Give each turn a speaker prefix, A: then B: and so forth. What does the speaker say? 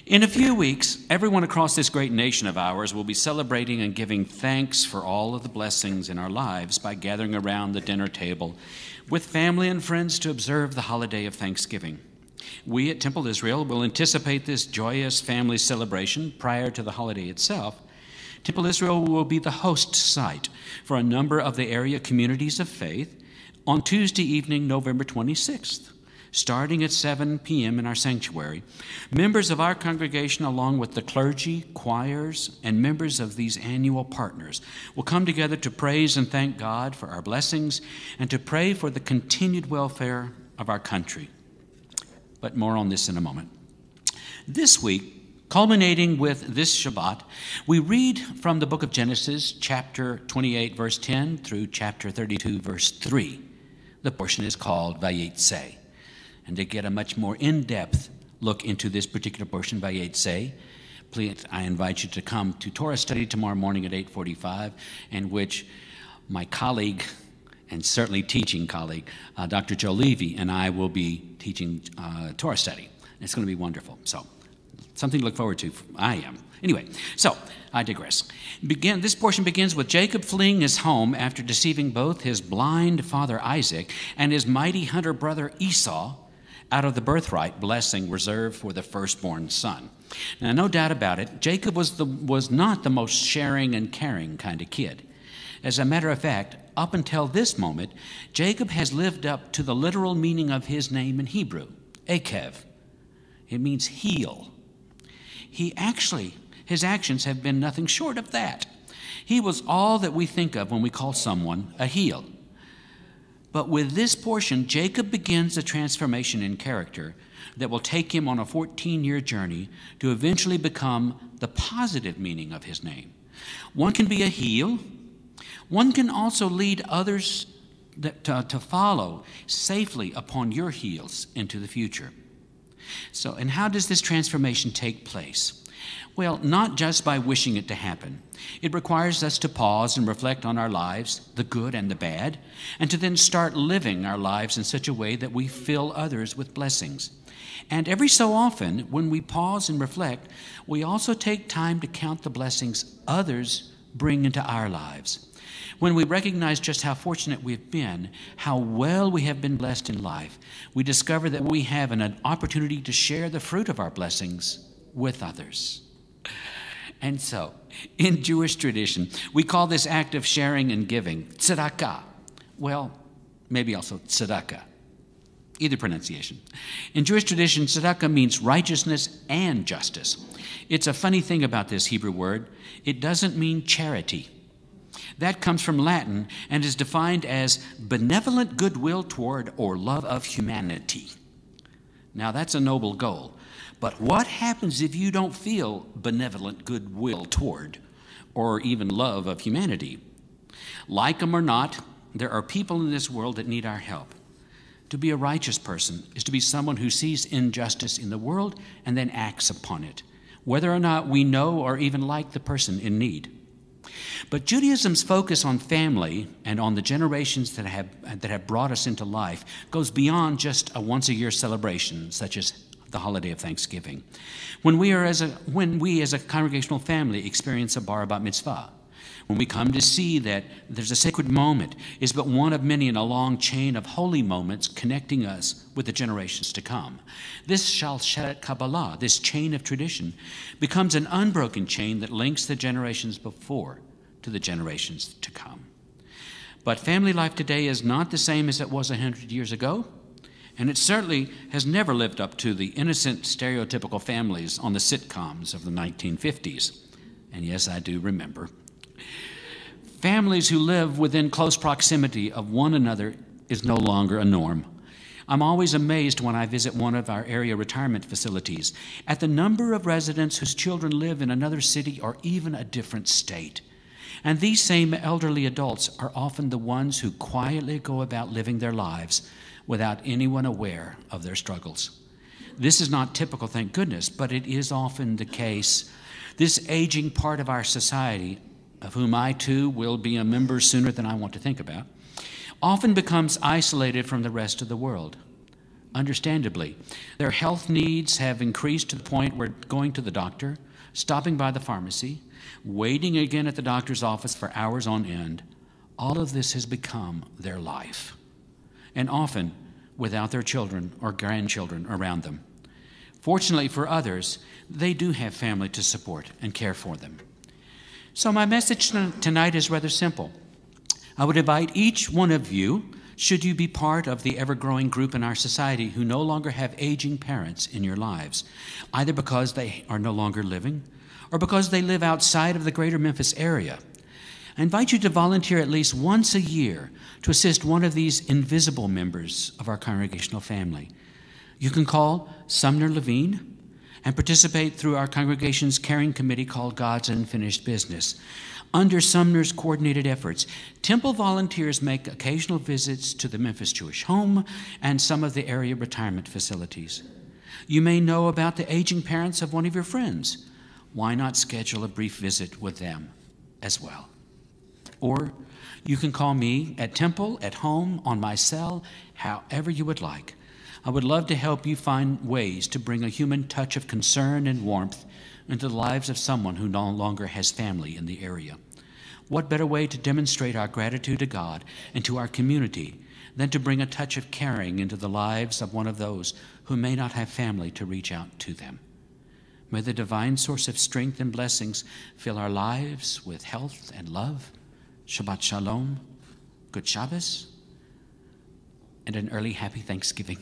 A: In a few weeks, everyone across this great nation of ours will be celebrating and giving thanks for all of the blessings in our lives by gathering around the dinner table with family and friends to observe the holiday of Thanksgiving. We at Temple Israel will anticipate this joyous family celebration prior to the holiday itself. Temple Israel will be the host site for a number of the area communities of faith on Tuesday evening, November 26th. Starting at 7 p.m. in our sanctuary, members of our congregation, along with the clergy, choirs, and members of these annual partners, will come together to praise and thank God for our blessings and to pray for the continued welfare of our country. But more on this in a moment. This week, culminating with this Shabbat, we read from the book of Genesis, chapter 28, verse 10, through chapter 32, verse 3. The portion is called Vayetze. And to get a much more in-depth look into this particular portion, Vayetze, please, I invite you to come to Torah study tomorrow morning at 8:45, in which my colleague, and certainly teaching colleague, Dr. Joe Levy, and I will be teaching Torah study. It's going to be wonderful. So, something to look forward to. I am. Anyway, so I digress. This portion begins with Jacob fleeing his home after deceiving both his blind father Isaac and his mighty hunter brother Esau out of the birthright blessing reserved for the firstborn son. Now, no doubt about it, Jacob was not the most sharing and caring kind of kid. As a matter of fact, up until this moment, Jacob has lived up to the literal meaning of his name in Hebrew, Akev. It means heel. His actions have been nothing short of that. He was all that we think of when we call someone a heel. But with this portion, Jacob begins a transformation in character that will take him on a 14-year journey to eventually become the positive meaning of his name. One can be a heel. One can also lead others to follow safely upon your heels into the future. So, and how does this transformation take place? Well, not just by wishing it to happen. It requires us to pause and reflect on our lives, the good and the bad, and to then start living our lives in such a way that we fill others with blessings. And every so often, when we pause and reflect, we also take time to count the blessings others bring into our lives. When we recognize just how fortunate we've been, how well we have been blessed in life, we discover that we have an opportunity to share the fruit of our blessings with others. And so, in Jewish tradition, we call this act of sharing and giving tzedakah. Well, maybe also tzedakah. Either pronunciation. In Jewish tradition, tzedakah means righteousness and justice. It's a funny thing about this Hebrew word. It doesn't mean charity. That comes from Latin and is defined as benevolent goodwill toward or love of humanity. Now, that's a noble goal. But what happens if you don't feel benevolent goodwill toward or even love of humanity? Like them or not, there are people in this world that need our help. To be a righteous person is to be someone who sees injustice in the world and then acts upon it, whether or not we know or even like the person in need. But Judaism's focus on family and on the generations that have brought us into life goes beyond just a once-a-year celebration, such as the holiday of Thanksgiving. When we as a congregational family experience a bar bat mitzvah, when we come to see that there's a sacred moment, is but one of many in a long chain of holy moments connecting us with the generations to come. This Shalshet Kabbalah, this chain of tradition, becomes an unbroken chain that links the generations before to the generations to come. But family life today is not the same as it was 100 years ago, and it certainly has never lived up to the innocent, stereotypical families on the sitcoms of the 1950s. And yes, I do remember. Families who live within close proximity of one another is no longer a norm. I'm always amazed when I visit one of our area retirement facilities at the number of residents whose children live in another city or even a different state. And these same elderly adults are often the ones who quietly go about living their lives without anyone aware of their struggles. This is not typical, thank goodness, but it is often the case. This aging part of our society, of whom I too will be a member sooner than I want to think about, often becomes isolated from the rest of the world. understandably. Their health needs have increased to the point where going to the doctor, stopping by the pharmacy, waiting again at the doctor's office for hours on end, all of this has become their life, and often without their children or grandchildren around them. Fortunately for others, they do have family to support and care for them. So my message tonight is rather simple. I would invite each one of you, should you be part of the ever-growing group in our society who no longer have aging parents in your lives, either because they are no longer living or because they live outside of the greater Memphis area, I invite you to volunteer at least once a year to assist one of these invisible members of our congregational family. You can call Sumner Levine and participate through our congregation's caring committee called God's Unfinished Business. Under Sumner's coordinated efforts, temple volunteers make occasional visits to the Memphis Jewish Home and some of the area retirement facilities. You may know about the aging parents of one of your friends. Why not schedule a brief visit with them as well? Or you can call me at temple, at home, on my cell, however you would like. I would love to help you find ways to bring a human touch of concern and warmth into the lives of someone who no longer has family in the area. What better way to demonstrate our gratitude to God and to our community than to bring a touch of caring into the lives of one of those who may not have family to reach out to them? May the divine source of strength and blessings fill our lives with health and love. Shabbat Shalom, good Shabbos, and an early happy Thanksgiving.